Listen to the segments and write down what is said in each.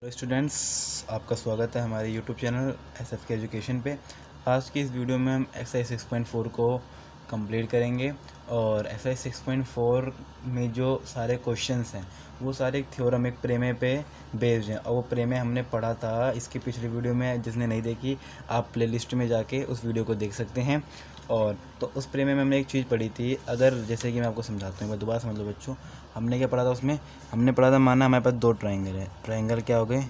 Hello students, आपका स्वागत है हमारे यूट्यूब चैनल एसएफ के एजुकेशन पे। आज की इस वीडियो में हम एक्सरसाइज 6.4 को कंप्लीट करेंगे और एक्सरसाइज 6.4 में जो सारे क्वेश्चंस हैं वो सारे एक थ्योरम, एक प्रमेय पे बेस्ड हैं और वो प्रमेय हमने पढ़ा था इसकी पिछली वीडियो में। जिसने नहीं देखी आप प्लेलिस्ट में जाके उस वीडियो को देख सकते हैं। और तो उस प्रमेय में हमने एक चीज़ पढ़ी थी, अगर जैसे कि मैं आपको समझाता हूँ, मैं दोबारा समझ लो बच्चों। हमने क्या पढ़ा था उसमें? हमने पढ़ा था, माना हमारे पास दो ट्रायंगल है। ट्रायंगल क्या हो गए?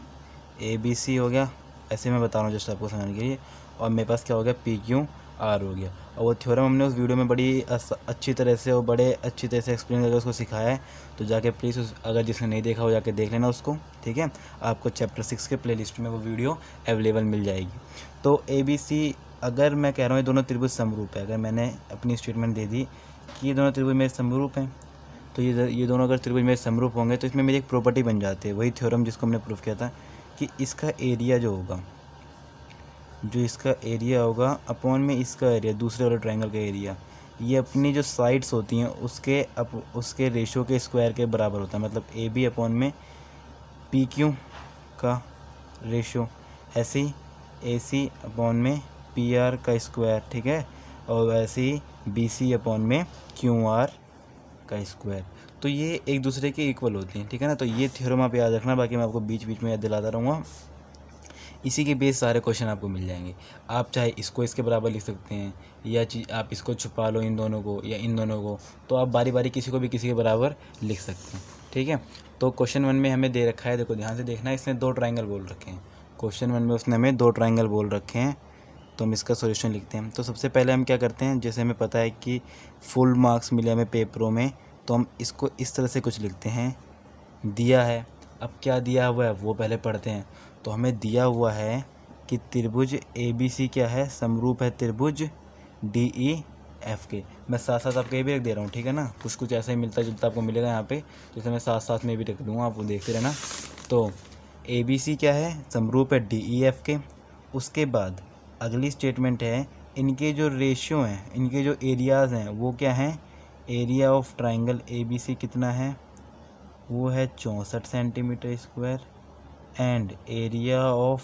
ABC हो गया, ऐसे मैं बता रहा हूँ जस्ट आपको समझाने के लिए। और मेरे पास क्या हो गया? PQR हो गया। और वो थ्योरम हमने उस वीडियो में बड़ी अच्छी तरह से और बड़े अच्छी तरह से एक्सप्लेन करके उसको सिखाया है। तो जाके प्लीज़ अगर जिसने नहीं देखा हो जाके देख लेना उसको, ठीक है। आपको चैप्टर 6 के प्लेलिस्ट में वो वीडियो अवेलेबल मिल जाएगी। तो ABC, अगर मैं कह रहा हूँ ये दोनों त्रिभुज समरूप है, अगर मैंने अपनी स्टेटमेंट दे दी कि ये दोनों त्रिभुज मेरे समरूप हैं, तो ये दोनों अगर त्रिभुज मेरे समरूप होंगे तो इसमें मेरी एक प्रॉपर्टी बन जाती है, वही थ्योरम जिसको हमने प्रूव किया था कि इसका एरिया जो इसका एरिया होगा अपॉन में इसका एरिया, दूसरे वाले ट्रायंगल का एरिया, ये अपनी जो साइड्स होती हैं उसके रेशो के स्क्वायर के बराबर होता है। मतलब AB अपॉन में PQ का रेशो, ऐसे ही AC अपॉन में PR का स्क्वायर, ठीक है। और वैसे ही BC अपॉन में QR का स्क्वायर। तो ये एक दूसरे के इक्वल होते हैं, ठीक है ना। तो ये थ्योरम आप याद रखना, बाकी मैं आपको बीच बीच में याद दिलाता रहूँगा। इसी के बेस सारे क्वेश्चन आपको मिल जाएंगे। आप चाहे इसको इसके बराबर लिख सकते हैं, या आप इसको छुपा लो इन दोनों को या इन दोनों को, तो आप बारी बारी किसी को भी किसी के बराबर लिख सकते हैं, ठीक है। तो क्वेश्चन 1 में हमें दे रखा है, देखो ध्यान से देखना, इसने दो ट्राइंगल बोल रखे हैं। क्वेश्चन 1 में उसने हमें दो ट्राइंगल बोल रखे हैं, तो हम इसका सॉल्यूशन लिखते हैं। तो सबसे पहले हम क्या करते हैं, जैसे हमें पता है कि फुल मार्क्स मिले हमें पेपरों में, तो हम इसको इस तरह से कुछ लिखते हैं। दिया है, अब क्या दिया हुआ है वो पहले पढ़ते हैं। तो हमें दिया हुआ है कि त्रिभुज ABC क्या है? समरूप है त्रिभुज DEF के। मैं साथ साथ आपको ये भी रख दे रहा हूँ, ठीक है ना। कुछ कुछ ऐसा ही मिलता जुलता आपको मिलेगा यहाँ पे, जैसे मैं साथ साथ में भी रख दूँगा, आप देखते रहना। तो ABC क्या है? समरूप है DEF के। उसके बाद अगली स्टेटमेंट है, इनके जो रेशियो हैं, इनके जो एरियाज़ हैं वो क्या हैं? एरिया ऑफ ट्राइंगल ABC कितना है? वो है 64 centimetre square. And area of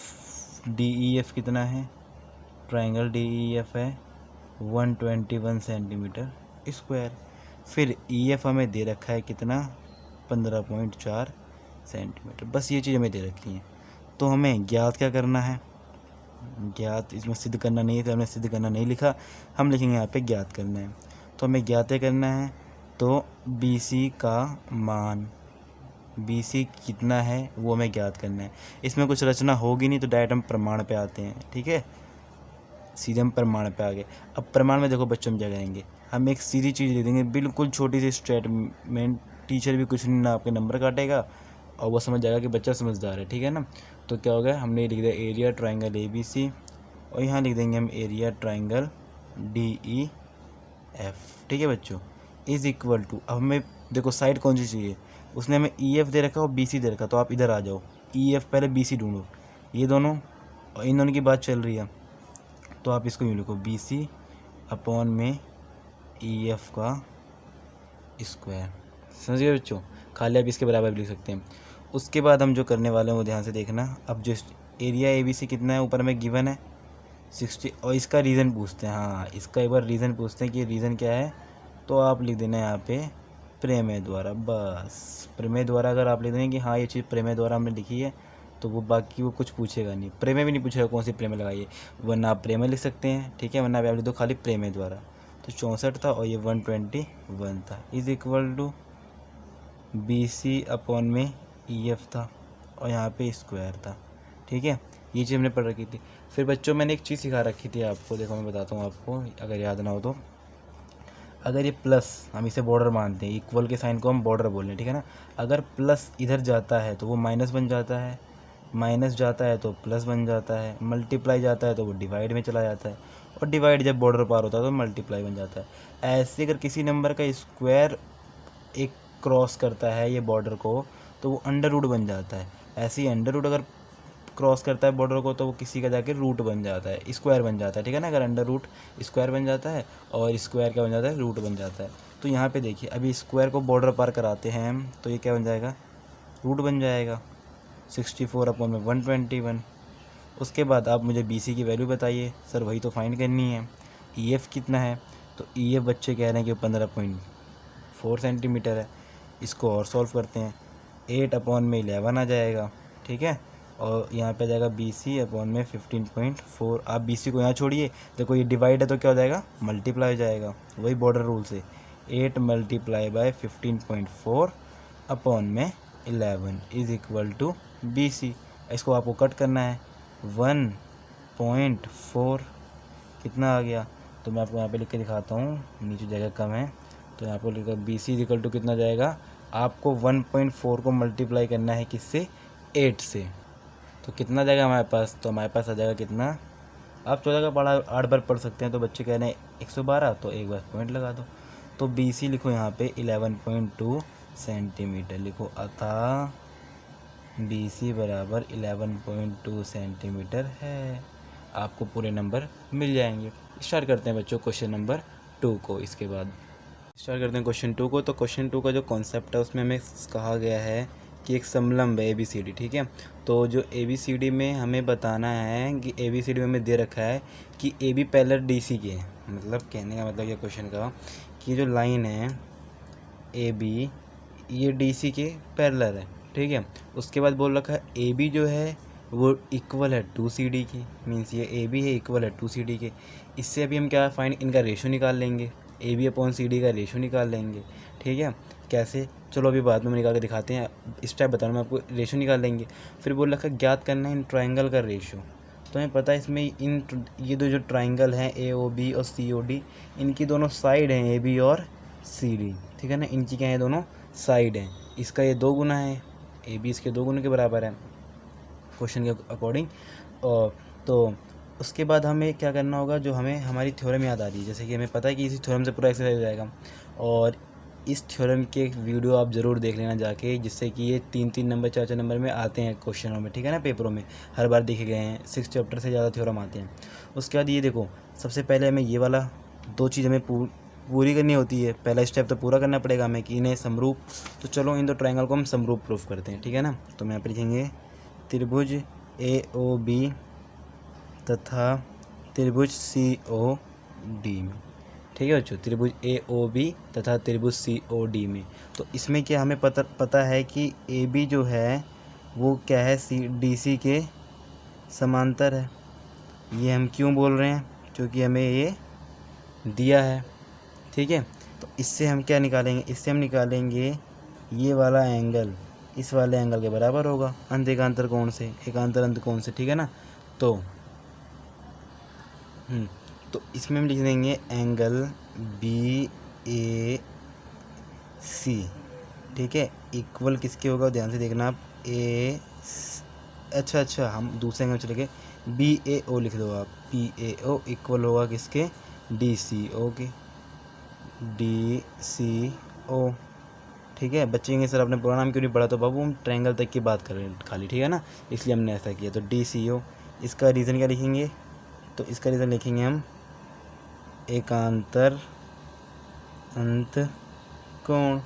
DEF कितना है? ट्राइंगल DEF है 121 सेंटीमीटर स्क्वायर। फिर EF हमें दे रखा है कितना? 15.4 सेंटीमीटर। बस ये चीज़ हमें दे रखी है। तो हमें ज्ञात क्या करना है? ज्ञात, इसमें सिद्ध करना नहीं है तो हमने सिद्ध करना नहीं लिखा, हम लिखेंगे यहाँ पे ज्ञात करना है। तो हमें ज्ञात करना है, तो BC का मान, BC कितना है वो हमें ज्ञात करना है। इसमें कुछ रचना होगी नहीं, तो डायरेक्ट हम प्रमाण पे आते हैं, ठीक है। सीधे हम प्रमाण पे आ गए। अब प्रमाण में देखो बच्चों, हम क्या करेंगे, हम एक सीधी चीज़ दे देंगे, बिल्कुल छोटी सी स्टेटमेंट, टीचर भी कुछ नहीं ना आपके नंबर काटेगा और वो समझ जाएगा कि बच्चा समझदार है, ठीक है ना। तो क्या हो गया, हमने लिख दिया एरिया ट्राइंगल ABC, और यहाँ लिख देंगे हम एरिया ट्राइंगल DEF, ठीक है बच्चों। इज़ इक्वल टू, अब हमें देखो साइड कौन सी चाहिए, उसने हमें EF दे रखा और BC दे रखा, तो आप इधर आ जाओ, EF पहले BC ढूंढो, ये दोनों और इन दोनों की बात चल रही है, तो आप इसको यूँ लिखो, BC अपॉन में EF का स्क्वायर। समझ गए बच्चों, खाली आप इसके बराबर भी लिख सकते हैं। उसके बाद हम जो करने वाले हैं वो ध्यान से देखना। अब जो एरिया ABC कितना है, ऊपर हमें गिवन है 60, और इसका रीज़न पूछते हैं। हाँ, इसका एक बार रीज़न पूछते हैं कि रीज़न क्या है, तो आप लिख देना यहाँ पे प्रमेय द्वारा। बस प्रमेय द्वारा अगर आप लिख देंगे कि हाँ ये चीज़ प्रमेय द्वारा हमने लिखी है, तो वो बाकी वो कुछ पूछेगा नहीं, प्रमेय भी नहीं पूछेगा कौन सी प्रमेय लगाइए, वरना आप प्रमेय लिख सकते हैं, ठीक है, वरना आप लिख दो खाली प्रमेय द्वारा। तो 64 था और ये 121 था, is equal to BC upon में EF था और यहाँ पे स्क्वायर था, ठीक है। ये चीज़ हमने पढ़ रखी थी। फिर बच्चों मैंने एक चीज़ सिखा रखी थी आपको, देखो मैं बताता हूँ आपको अगर याद ना हो तो। अगर ये प्लस, हम इसे बॉर्डर मानते हैं, इक्वल के साइन को हम बॉर्डर बोल रहे हैं, ठीक है ना। अगर प्लस इधर जाता है तो वो माइनस बन जाता है, माइनस जाता है तो प्लस बन जाता है, मल्टीप्लाई जाता है तो वो डिवाइड में चला जाता है, और डिवाइड जब बॉर्डर पार होता है तो मल्टीप्लाई बन जाता है। ऐसे अगर किसी नंबर का स्क्वायर एक क्रॉस करता है ये बॉर्डर को, तो वो अंडर रूट बन जाता है। ऐसे ही अंडर रूट अगर क्रॉस करता है बॉर्डर को, तो वो किसी का जाके रूट बन जाता है, स्क्वायर बन जाता है, ठीक है ना। अगर अंडर रूट स्क्वायर बन जाता है और स्क्वायर क्या बन जाता है, रूट बन जाता है। तो यहाँ पे देखिए, अभी स्क्वायर को बॉर्डर पार कराते हैं हम, तो ये क्या बन जाएगा, रूट बन जाएगा। 64 अपॉन में 121। उसके बाद आप मुझे BC की वैल्यू बताइए। सर वही तो फाइंड करनी है। EF कितना है, तो EF बच्चे कह रहे हैं कि 15.4 सेंटीमीटर है। इसको और सॉल्व करते हैं। 8 अपॉन में 11 आ जाएगा, ठीक है, और यहाँ पे आ जाएगा BC अपॉन में 15.4। आप BC को यहाँ छोड़िए, देखो ये डिवाइड है तो क्या हो जाएगा, मल्टीप्लाई हो जाएगा, वही बॉर्डर रूल से। 8 मल्टीप्लाई बाय 15.4 अपॉन में 11 इज इक्वल टू BC। इसको आपको कट करना है। 1.4 कितना आ गया, तो मैं आपको यहाँ पे लिख के दिखाता हूँ, नीचे जगह कम है तो यहाँ पर लिखा BC इज इक्वल टू कितना जाएगा, आपको 1.4 को मल्टीप्लाई करना है किससे, 8 से। तो कितना जाएगा हमारे पास, तो हमारे पास आ जाएगा कितना, आप 14 का पढ़ा 8 बार पढ़ सकते हैं, तो बच्चे कह रहे हैं 112, तो एक बार पॉइंट लगा दो। तो BC लिखो यहाँ पे 11.2 सेंटीमीटर लिखो, अतः BC बराबर 11.2 सेंटीमीटर है। आपको पूरे नंबर मिल जाएंगे। स्टार्ट करते हैं बच्चों क्वेश्चन नंबर 2 को। इसके बाद स्टार्ट करते हैं क्वेश्चन 2 को। तो क्वेश्चन 2 का जो कॉन्सेप्ट है उसमें हमें कहा गया है कि एक समलंब है ABCD, ठीक है। तो जो ABCD में हमें बताना है कि ABCD में हमें दे रखा है कि AB पैरेलल DC के है। मतलब कहने का मतलब ये क्वेश्चन का कि जो लाइन है AB ये DC के पैरेलल है, ठीक है। उसके बाद बोल रखा है AB जो है वो इक्वल है 2CD की, मीन्स ये AB है इक्वल है 2CD के। इससे अभी हम क्या फाइंड, इनका रेशो निकाल लेंगे, AB अपॉन CD का रेशो निकाल लेंगे, ठीक है। कैसे, चलो अभी बाद में निकाल के दिखाते हैं, इस टाइप बताना मैं आपको। रेशो निकाल लेंगे, फिर बोल रखा है ज्ञात करना है इन ट्राइंगल का रेशो। तो हमें पता है इसमें ये दो जो ट्राइंगल हैं AOB और COD, इनकी दोनों साइड हैं AB और CD, ठीक है ना, इनकी क्या है, दोनों साइड हैं। इसका ये 2 गुना है, AB इसके 2 गुना के बराबर है क्वेश्चन के अकॉर्डिंग। और तो उसके बाद हमें क्या करना होगा, जो हमें हमारी थ्योरम याद आ रही है, जैसे कि हमें पता है कि इसी थ्योरम से पूरा एक्सरसाइज हो जाएगा। और इस थ्योरम के वीडियो आप ज़रूर देख लेना जाके, जिससे कि ये 3-3 नंबर 4-4 नंबर में आते हैं क्वेश्चनों में, ठीक है ना, पेपरों में हर बार देखे गए हैं। 6 चैप्टर से ज़्यादा थ्योरम आते हैं। उसके बाद ये देखो, सबसे पहले हमें ये वाला 2 चीज़ हमें पूरी करनी होती है। पहला स्टेप तो पूरा करना पड़ेगा हमें कि इन्हें समरूप। तो चलो इन 2 ट्राइंगल को हम समरूप प्रूफ करते हैं, ठीक है ना। तो मैं यहाँ पर लिखेंगे त्रिभुज AOB तथा त्रिभुज COD में, ठीक है बच्चों, त्रिभुज AOB तथा त्रिभुज COD में। तो इसमें क्या हमें पता है कि AB जो है वो क्या है, DC के समांतर है। ये हम क्यों बोल रहे हैं, क्योंकि हमें ये दिया है, ठीक है। तो इससे हम क्या निकालेंगे, इससे हम निकालेंगे ये वाला एंगल इस वाले एंगल के बराबर होगा अंत एकांतर कोण से, एकांतर अंत कोण से, ठीक है ना। तो इसमें हम लिख देंगे एंगल BAC, ठीक है, इक्वल किसके होगा, ध्यान से देखना आप, अच्छा हम दूसरे एंगल चले गए, BAO लिख दो आप, BAO इक्वल होगा किसके, DCO के, DCO, ठीक है। बच्चे कहेंगे सर आपने पूरा नाम क्यों नहीं पढ़ा, तो बाबू हम ट्रायंगल तक की बात कर रहे हैं खाली, ठीक है ना, इसलिए हमने ऐसा किया। तो DCO, इसका रीज़न क्या लिखेंगे, तो इसका रीज़न लिखेंगे हम एकांतर अंत कोण,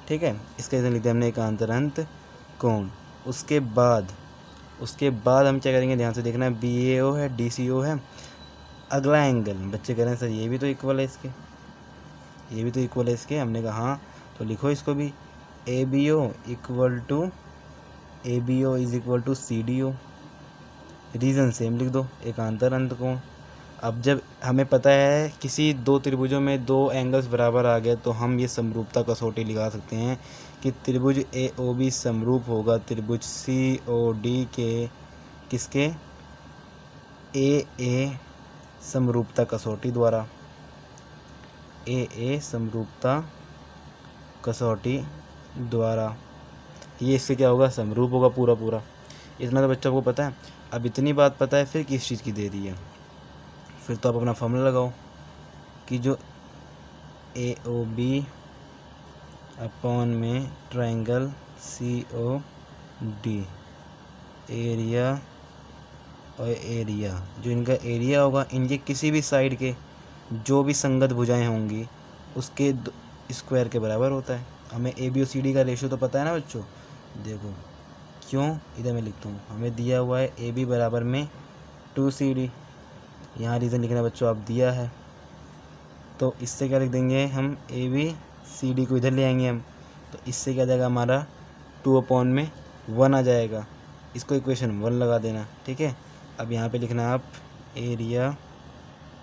ठीक है। इसका रीज़न लिखते हैं हमने एकांतर अंत कोण। उसके बाद हम क्या करेंगे, ध्यान से देखना है, BAO है DCO है, अगला एंगल बच्चे कह रहे हैं सर ये भी तो इक्वल है इसके, ये भी तो इक्वल है इसके। हमने कहा हाँ, तो लिखो इसको भी, ABO is equal to CDO, reason same लिख दो, एकांतर अंत कोण। अब जब हमें पता है किसी 2 त्रिभुजों में 2 एंगल्स बराबर आ गए, तो हम ये समरूपता कसौटी लगा सकते हैं कि त्रिभुज AOB समरूप होगा त्रिभुज COD के, किसके, AA समरूपता कसौटी द्वारा, AA समरूपता कसौटी द्वारा। ये इससे क्या होगा, समरूप होगा पूरा। इतना तो बच्चों को पता है। अब इतनी बात पता है, फिर किस चीज़ की दे दी है, फिर तो आप अपना फॉर्मूला लगाओ कि जो AOB अपॉन में ट्रायंगल COD, एरिया और एरिया, जो इनका एरिया होगा, इनके किसी भी साइड के जो भी संगत भुजाएं होंगी उसके स्क्वायर के बराबर होता है। हमें AB और CD का रेशियो तो पता है ना बच्चों, देखो क्यों, इधर मैं लिखता हूँ, हमें दिया हुआ है ए बी बराबर में 2CD। यहाँ रीज़न लिखना बच्चों आप दिया है, तो इससे क्या लिख देंगे हम, ए बी सी डी को इधर ले आएंगे हम, तो इससे क्या जाएगा हमारा 2/1 आ जाएगा। इसको इक्वेशन 1 लगा देना, ठीक है। अब यहाँ पे लिखना आप area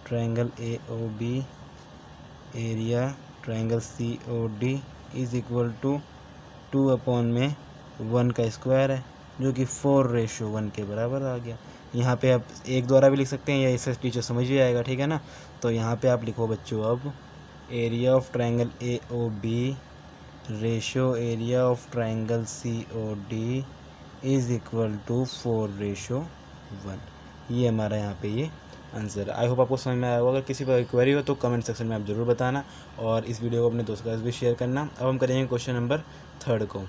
triangle A O B, area triangle C O D is equal to 2/1 का स्क्वायर है, जो कि 4:1 के बराबर आ गया। यहाँ पे आप एक द्वारा भी लिख सकते हैं या इससे टीचर समझ ही आएगा, ठीक है ना। तो यहाँ पे आप लिखो बच्चों, अब area of triangle A O B ratio area of triangle C O D is equal to 4:1। ये हमारा यहाँ पे ये आंसर है। आई होप आपको समझ में आया होगा। अगर किसी पर क्वेरी हो तो कमेंट सेक्शन में आप ज़रूर बताना और इस वीडियो को अपने दोस्तों के साथ भी शेयर करना। अब हम करेंगे क्वेश्चन नंबर 3 को।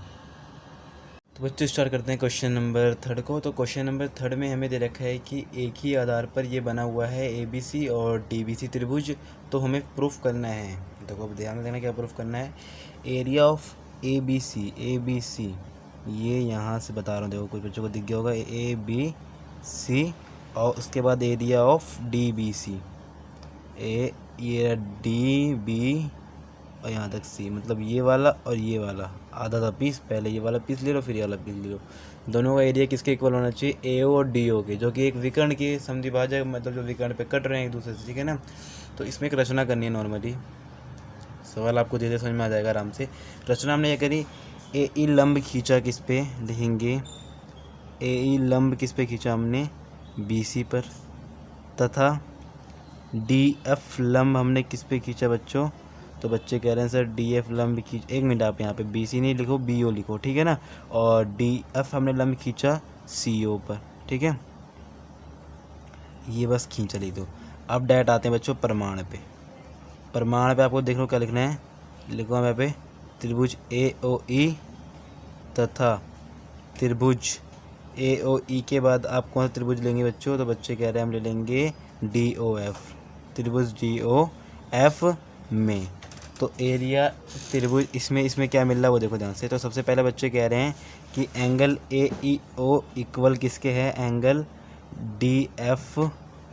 तो बच्चों स्टार्ट करते हैं क्वेश्चन नंबर 3 को। तो क्वेश्चन नंबर 3 में हमें दे रखा है कि एक ही आधार पर ये बना हुआ है ABC और DBC त्रिभुज, तो हमें प्रूफ करना है। देखो अब ध्यान देना क्या प्रूफ करना है। एरिया ऑफ ABC ये यहाँ से बता रहा हूँ, देखो कुछ बच्चों को दिख गया होगा ABC, और उसके बाद एरिया ऑफ DBC, ये DB और यहाँ तक C, मतलब ये वाला और ये वाला आधा आधा पीस, पहले ये वाला पीस ले लो फिर ये वाला पीस ले लो। दोनों का एरिया किसके इक्वल होना चाहिए, AO और DO के, जो कि एक विकर्ण की समद्विभाजक, मतलब जो विकर्ण पे कट रहे हैं एक दूसरे से, ठीक है ना। तो इसमें एक रचना करनी है। नॉर्मली सवाल आपको धीरे समझ में आ जाएगा आराम से। रचना हमने ये करी, AE लंब खींचा किस पे, लिखेंगे AE लंब किस पे खींचा हमने, BC पर, तथा DF लंब हमने किस पे खींचा बच्चों, तो बच्चे कह रहे हैं सर DF लंब खींच, एक मिनट आप यहाँ पे BC नहीं लिखो BO लिखो, ठीक है ना। और DF हमने लंब खींचा CO पर, ठीक है। ये बस खींचा लिख दो। अब डायरेक्ट आते हैं बच्चों प्रमाण पे। प्रमाण पे आपको देख लो क्या लिखना है, लिखो हम यहाँ पे त्रिभुज AOE तथा त्रिभुज AOE के बाद आप कौन सा त्रिभुज लेंगे बच्चों, तो बच्चे कह रहे हैं हम ले लेंगे DOF, त्रिभुज DOF में। तो एरिया त्रिभुज इसमें क्या मिल रहा है वो देखो ध्यान से। तो सबसे पहले बच्चे कह रहे हैं कि एंगल AEO इक्वल किसके है, एंगल DFO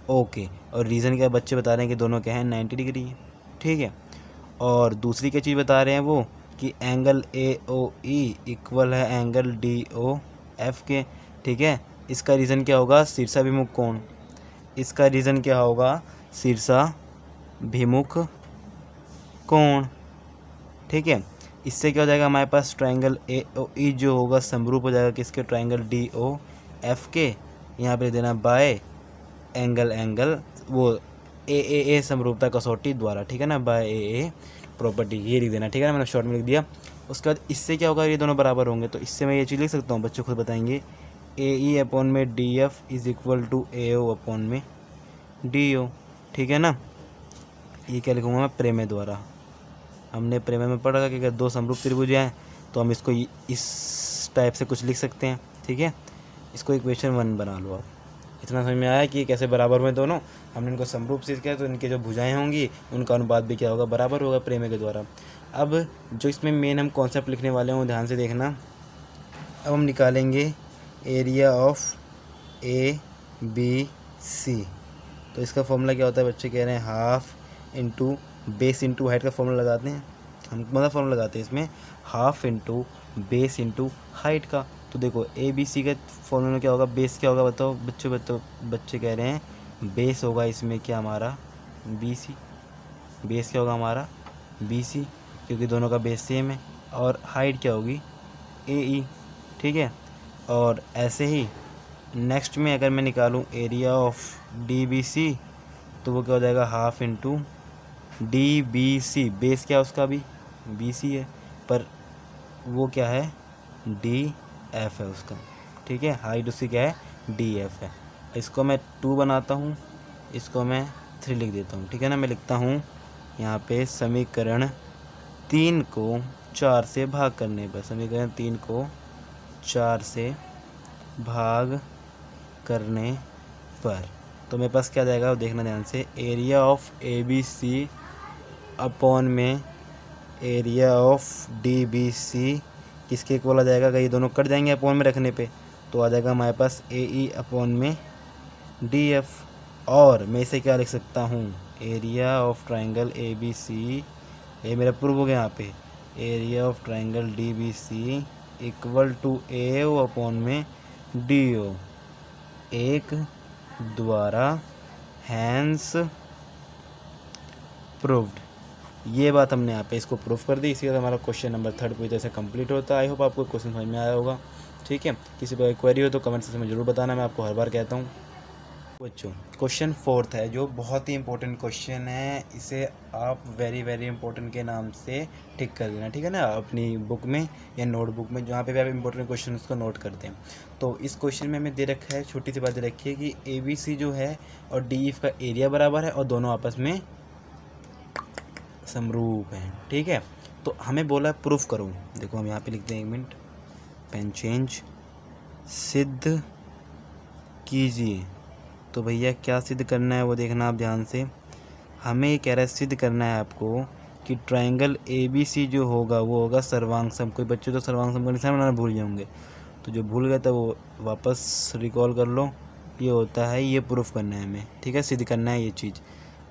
के, और रीज़न क्या बच्चे बता रहे हैं कि दोनों क्या हैं 90 डिग्री है, ठीक है। और दूसरी क्या चीज़ बता रहे हैं वो, कि एंगल AOE इक्वल है एंगल DOF के, ठीक है। इसका रीज़न क्या होगा, शीर्षाभिमुख कोण। इसका रीज़न क्या होगा, शीर्षाभिमुख कोण, ठीक है। इससे क्या हो जाएगा हमारे पास, ट्रायंगल AOE जो होगा समरूप हो जाएगा किसके, ट्रायंगल DOF के। यहाँ पे देना बाय एंगल वो AAA समरूपता कसौटी द्वारा, ठीक है ना, बाय AA प्रॉपर्टी, ये लिख देना, ठीक है ना, मैंने शॉर्ट में लिख दिया। उसके बाद इससे क्या होगा, ये दोनों बराबर होंगे, तो इससे मैं ये चीज़ लिख सकता हूँ, बच्चे खुद बताएंगे, AE अपॉन में DF is equal to AO upon में DO, ठीक है ना। ये क्या लिखूँगा मैं, प्रेमय द्वारा। हमने प्रेमय में पढ़ा कि अगर दो समरूप त्रिभुज हैं तो हम इसको इस टाइप से कुछ लिख सकते हैं, ठीक है। इसको इक्वेशन 1 बना लो आप। इतना समझ में आया कि कैसे बराबर हुए दोनों। हमने इनको समरूप से किया तो इनके जो भुजाएं होंगी उनका अनुपात भी क्या होगा, बराबर होगा प्रेमय के द्वारा। अब जो इसमें मेन हम कॉन्सेप्ट लिखने वाले हैं वो ध्यान से देखना। अब हम निकालेंगे एरिया ऑफ ABC। तो इसका फॉर्मूला क्या होता है, बच्चे कह रहे हैं half into base into height का फॉर्मूला लगाते हैं हम। मतलब फॉर्मूला लगाते हैं इसमें half into base into height का। तो देखो ABC का फॉर्मूला में क्या होगा, बेस क्या होगा बताओ बच्चों, बच्चे कह रहे हैं बेस होगा इसमें क्या हमारा BC। बेस क्या होगा हमारा BC, क्योंकि दोनों का बेस सेम है। और हाइट क्या होगी AE, ठीक है। और ऐसे ही नेक्स्ट में अगर मैं निकालूं एरिया ऑफ DBC तो वो क्या हो जाएगा, हाफ इंटू DBC। बेस क्या है उसका भी BC है, पर वो क्या है DF है उसका, ठीक है। हाइट उसकी क्या है DF है। इसको मैं 2 बनाता हूँ, इसको मैं 3 लिख देता हूँ, ठीक है ना। मैं लिखता हूँ यहाँ पे समीकरण 3 को 4 से भाग करने पर, समीकरण 3 को 4 से भाग करने पर तो मेरे पास क्या जाएगा वो देखना ध्यान से। एरिया ऑफ ABC अपॉन में एरिया ऑफ DBC किसके इक्वल आ जाएगा, अगर ये दोनों कट जाएंगे अपॉन में रखने पे तो आ जाएगा हमारे पास ए ई अपॉन में डी एफ। और मैं इसे क्या लिख सकता हूँ, area of triangle A B C, ये मेरा प्रूव हो गया यहाँ पे, area of triangle D B C equal to A O upon में डी ओ, एक द्वारा हैंस प्रूव्ड। ये बात हमने यहाँ पे इसको प्रूफ कर दी। इसी तरह हमारा क्वेश्चन नंबर 3 पूरी तरह से कंप्लीट होता है। आई होप आपको क्वेश्चन समझ में आया होगा। ठीक है, किसी पर क्वेरी हो तो कमेंट सेक्शन में जरूर बताना, मैं आपको हर बार कहता हूँ। बच्चों क्वेश्चन 4 है जो बहुत ही इंपॉर्टेंट क्वेश्चन है, इसे आप वेरी वेरी इंपॉर्टेंट के नाम से टिक कर देना, ठीक है ना, अपनी बुक में या नोटबुक में जहाँ पे भी आप इंपॉर्टेंट क्वेश्चन उसको नोट करते हैं। तो इस क्वेश्चन में हमें दे रखा है, छोटी सी बात दे रखी है कि ए बी सी जो है और डी एफ का एरिया बराबर है और दोनों आपस में समरूप हैं। ठीक है, तो हमें बोला है प्रूफ करो। देखो हम यहाँ पे लिखते हैं, 1 मिनट, पेन चेंज, सिद्ध कीजिए। तो भैया क्या सिद्ध करना है वो देखना आप ध्यान से। हमें ये कह रहा है सिद्ध करना है आपको कि ट्राइंगल ए बी सी जो होगा वो होगा सर्वांग सम। कोई बच्चे तो सर्वांग सम का निशान बनाना भूल जाएंगे, तो जो भूल गए तो वो वापस रिकॉल कर लो। ये होता है, ये प्रूफ करना है हमें, ठीक है, सिद्ध करना है ये चीज़।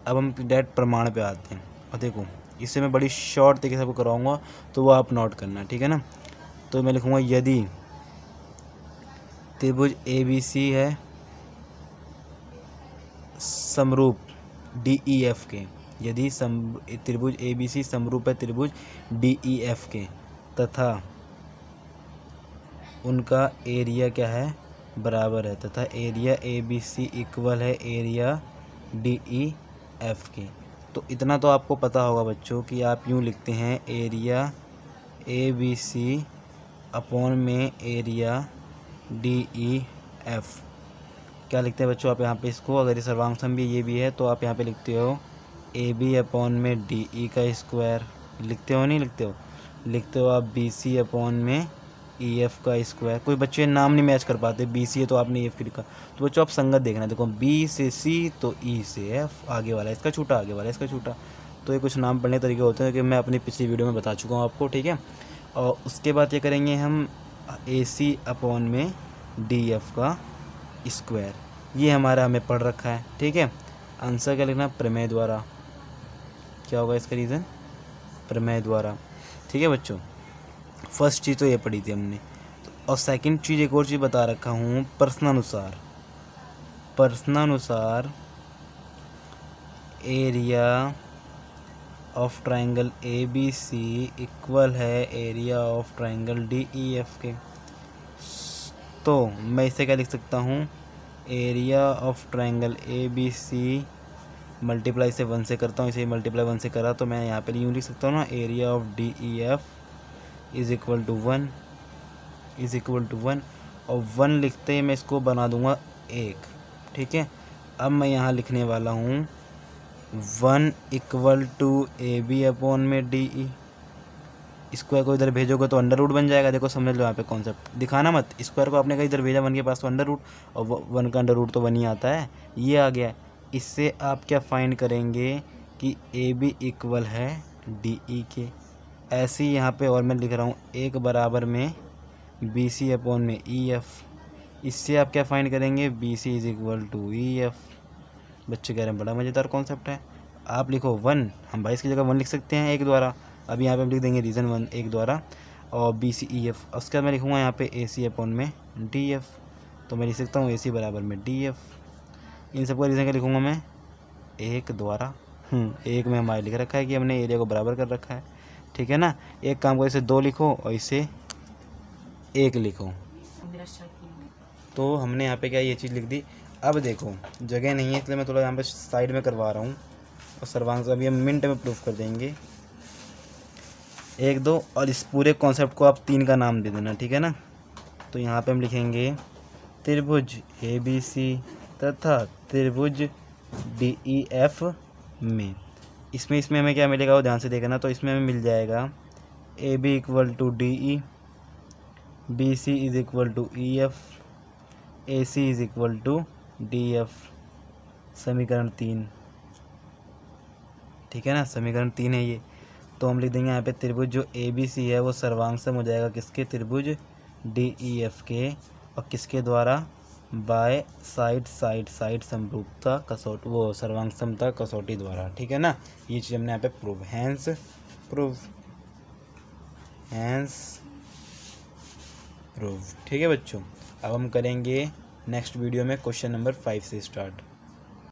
अब हम डायरेक्ट प्रमाण पे आते हैं और देखो इससे मैं बड़ी शॉर्ट तरीके से आपको कराऊंगा, तो वो आप नोट करना, ठीक है ना। तो मैं लिखूँगा यदि त्रिभुज ए बी सी है समरूप डी ई एफ के, यदि त्रिभुज ए बी सी समरूप है त्रिभुज डी ई एफ के तथा उनका एरिया क्या है, बराबर है, तथा area A B C equal है एरिया डी ई एफ के। तो इतना तो आपको पता होगा बच्चों कि आप यूँ लिखते हैं area A B C upon में एरिया डी ई एफ। क्या लिखते हैं बच्चों आप यहाँ पे इसको, अगर ये सर्वांग सम भी ये भी है तो आप यहाँ पे लिखते हो ए बी अपॉन में डी ई का स्क्वायर। लिखते हो नहीं लिखते हो, लिखते हो आप बी सी अपॉन में ई एफ का स्क्वायर। कोई बच्चे नाम नहीं मैच कर पाते, बी सी है तो आपने ई एफ लिखा, तो बच्चों आप संगत देखना। देखो बी से सी तो ई से एफ, आगे वाला इसका छोटा, आगे वाला इसका छोटा। तो ये कुछ नाम पढ़ने तरीके होते हैं कि मैं अपनी पिछली वीडियो में बता चुका हूँ आपको, ठीक है। और उसके बाद ये करेंगे हम ए सी अपॉन में डी एफ का स्क्वायर, ये हमारा हमें पढ़ रखा है, ठीक है। आंसर क्या लिखना, प्रमेय द्वारा। क्या होगा इसका रीज़न, प्रमेय द्वारा, ठीक है बच्चों। फर्स्ट चीज़ तो ये पढ़ी थी हमने। और सेकंड चीज़ एक और चीज़ बता रखा हूँ, प्रश्नानुसार। प्रश्नानुसार area of triangle A B C equal है area of triangle D E F के। तो मैं इसे क्या लिख सकता हूँ, area of triangle A B C multiply से 1 से करता हूँ, इसे मल्टीप्लाई 1 से करा तो मैं यहाँ पे यूँ लिख सकता हूँ ना, area of D E F is equal to 1, is equal to 1। और 1 लिखते ही मैं इसको बना दूँगा 1, ठीक है। अब मैं यहाँ लिखने वाला हूँ 1 equal to A B upon में डी ई। स्क्वायर को इधर भेजोगे तो अंडर रूट बन जाएगा। देखो समझ लो यहाँ पे कॉन्सेप्ट, दिखाना मत, स्क्वायर को आपने कहीं इधर भेजा 1 के पास तो अंडर रूट, और 1 का अंडर रूट तो 1 ही आता है, ये आ गया। इससे आप क्या फाइंड करेंगे कि ए बी इक्वल है डी ई के। ऐसे ही यहाँ पे और मैं लिख रहा हूँ 1 बराबर में बी सी अपॉन में ई एफ। इससे आप क्या फाइंड करेंगे, B C is equal to E F. बच्चे कह रहे हैं बड़ा मज़ेदार कॉन्सेप्ट है। आप लिखो 1, हम 22 की जगह 1 लिख सकते हैं 1 द्वारा। अब यहाँ पे हम लिख देंगे रीज़न 1 1 द्वारा, और बी सी ई एफ। उसके बाद मैं लिखूँगा यहाँ पे ए सी अपॉन में डी एफ। तो मैं लिख सकता हूँ ए सी बराबर में डी एफ। इन सबका रीज़न क्या लिखूँगा मैं, 1 द्वारा 1 में हमारे लिख रखा है कि हमने एरिया को बराबर कर रखा है, ठीक है ना। एक काम करो, इसे 2 लिखो और इसे 1 लिखो। तो हमने यहाँ पे क्या ये चीज़ लिख दी। अब देखो जगह नहीं है इसलिए मैं थोड़ा यहाँ पे साइड में करवा रहा हूँ, और सर्वांग अभी हम मिनट में प्रूफ कर देंगे 1 2। और इस पूरे कॉन्सेप्ट को आप 3 का नाम दे देना, ठीक है ना। तो यहाँ पे हम लिखेंगे त्रिभुज ए बी सी तथा त्रिभुज डी ई एफ में। इसमें हमें क्या मिलेगा वो ध्यान से देखना। तो इसमें हमें मिल जाएगा A B equal to D E, B C is equal to E F, A C is equal to D F. समीकरण 3, ठीक है ना, समीकरण 3 है ये। तो हम लिख देंगे यहाँ पे त्रिभुज जो ABC है वो सर्वांग सम हो जाएगा किसके, त्रिभुज DEF के, और किसके द्वारा, बाय साइड समरूपता कसौटी, वो सर्वांग समता कसौटी द्वारा। ठीक है ना, ये चीज़ हमने यहाँ पे प्रूव। ठीक है बच्चों, अब हम करेंगे नेक्स्ट वीडियो में क्वेश्चन नंबर 5 से स्टार्ट।